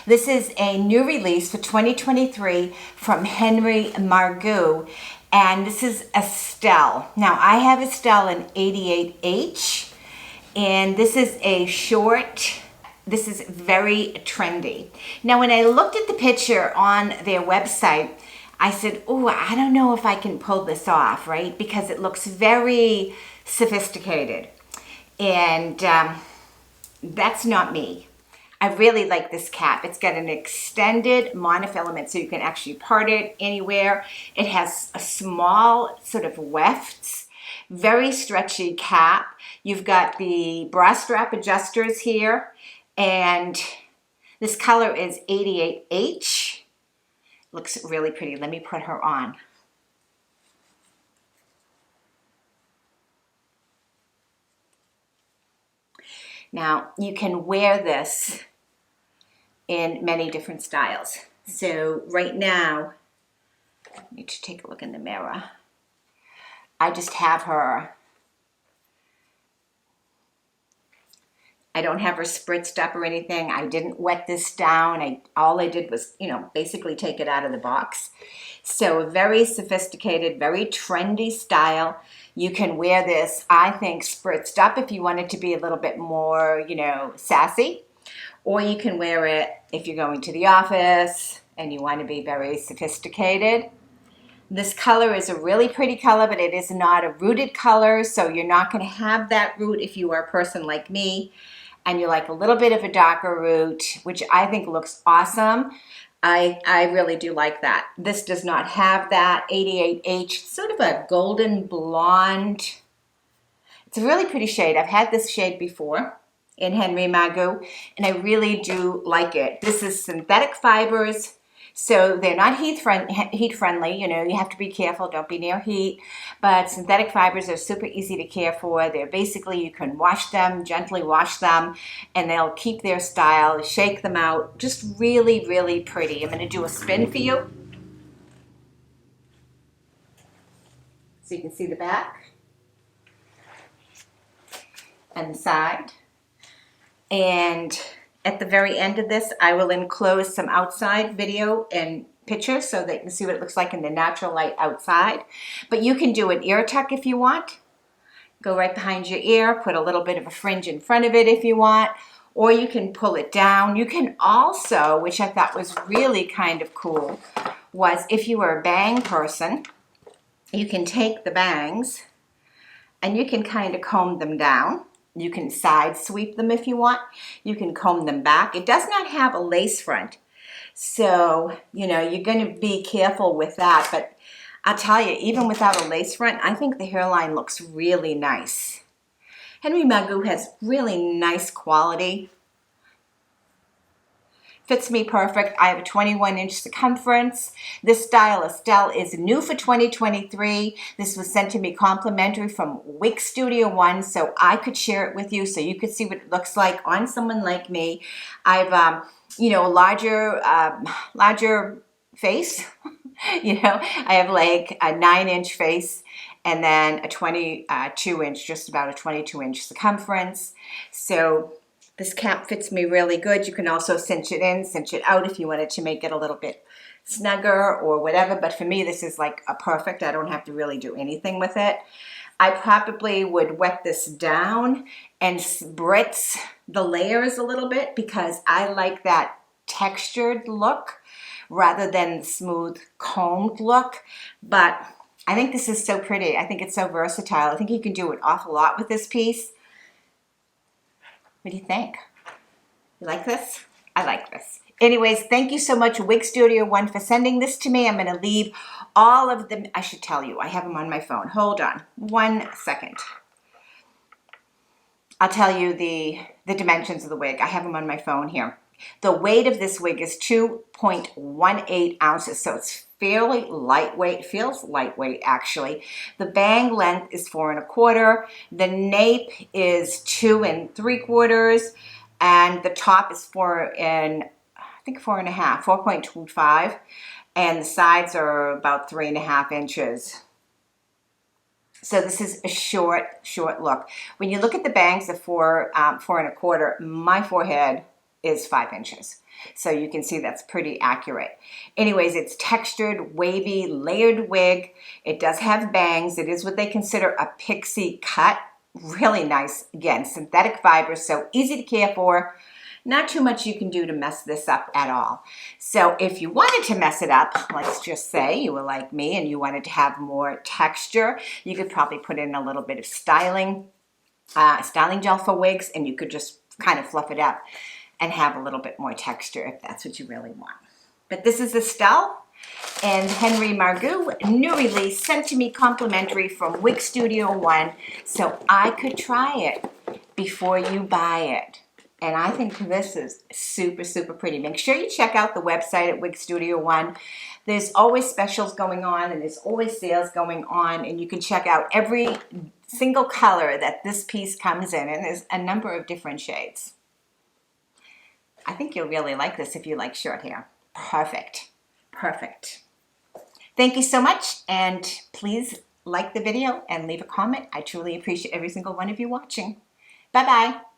This is a new release for 2023 from Henry Margu, and this is Estelle. Now, I have Estelle in 88H, and this is a short. This is very trendy. Now, when I looked at the picture on their website, I said, oh, I don't know if I can pull this off, right? Because it looks very sophisticated. And that's not me. I really like this cap. It's got an extended monofilament so you can actually part it anywhere. It has a small sort of wefts, very stretchy cap. You've got the bra strap adjusters here, and this color is 88H. Looks really pretty. Let me put her on. Now, you can wear this in many different styles. So right now, I need to take a look in the mirror. I just have her, I don't have her spritzed up or anything. I didn't wet this down. All I did was, basically take it out of the box. So a very sophisticated, very trendy style. You can wear this, I think, spritzed up if you want it to be a little bit more, sassy. Or you can wear it if you're going to the office and you want to be very sophisticated. This color is a really pretty color, but it is not a rooted color, so you're not going to have that root if you are a person like me and you like a little bit of a darker root, which I think looks awesome. I really do like that. This does not have that. 88H, sort of a golden blonde. It's a really pretty shade. I've had this shade before in Henry Margu, and I really do like it. This is synthetic fibers, so they're not heat friendly. You have to be careful, don't be near heat, but synthetic fibers are super easy to care for. They're basically, you can wash them, gently wash them, and they'll keep their style, shake them out, just really, really pretty. I'm gonna do a spin for you, so you can see the back and the side. And at the very end of this, I will enclose some outside video and pictures so that you can see what it looks like in the natural light outside. But you can do an ear tuck if you want. Go right behind your ear, put a little bit of a fringe in front of it if you want, or you can pull it down. You can also, which I thought was really kind of cool, was if you were a bang person, you can take the bangs and you can kind of comb them down. You can side sweep them if you want. You can comb them back. It does not have a lace front. So, you're going to be careful with that. But I'll tell you, even without a lace front, I think the hairline looks really nice. Henry Margu has really nice quality. Fits me perfect. I have a 21-inch circumference. This style, Estelle, is new for 2023. This was sent to me complimentary from Wig Studio One, so I could share it with you so you could see what it looks like on someone like me. I've, a larger face. I have like a 9-inch face and then a 22-inch, just about a 22-inch circumference. So this cap fits me really good. You can also cinch it in, cinch it out if you wanted to make it a little bit snugger or whatever. But for me, this is like a perfect. I don't have to really do anything with it. I probably would wet this down and spritz the layers a little bit because I like that textured look rather than the smooth combed look. But I think this is so pretty. I think it's so versatile. I think you can do an awful lot with this piece. What do you think? You like this? I like this. Anyways, thank you so much, Wig Studio One, for sending this to me. I'm going to leave all of them. I should tell you, I have them on my phone. Hold on 1 second. I'll tell you the dimensions of the wig. I have them on my phone here. The weight of this wig is 2.18 ounces, so it's fairly lightweight. Feels lightweight, actually. The bang length is 4 1/4. The nape is 2 3/4, and the top is 4 1/2, 4.25, and the sides are about 3.5 inches. So this is a short look. When you look at the bangs of 4 1/4, my forehead is 5 inches. So you can see that's pretty accurate. Anyways, it's textured, wavy, layered wig. It does have bangs. It is what they consider a pixie cut. Really nice. Again, synthetic fibers, so easy to care for. Not too much you can do to mess this up at all. So if you wanted to mess it up, let's just say you were like me and you wanted to have more texture, you could probably put in a little bit of styling gel for wigs, and you could just kind of fluff it up and have a little bit more texture if that's what you really want. But this is Estelle and Henry Margu, new release, sent to me complimentary from Wig Studio One, so I could try it before you buy it. And I think this is super, super pretty. Make sure you check out the website at Wig Studio One. There's always specials going on, and there's always sales going on, and you can check out every single color that this piece comes in, and there's a number of different shades. I think you'll really like this if you like short hair. Perfect. Perfect. Thank you so much, and please like the video and leave a comment. I truly appreciate every single one of you watching. Bye-bye.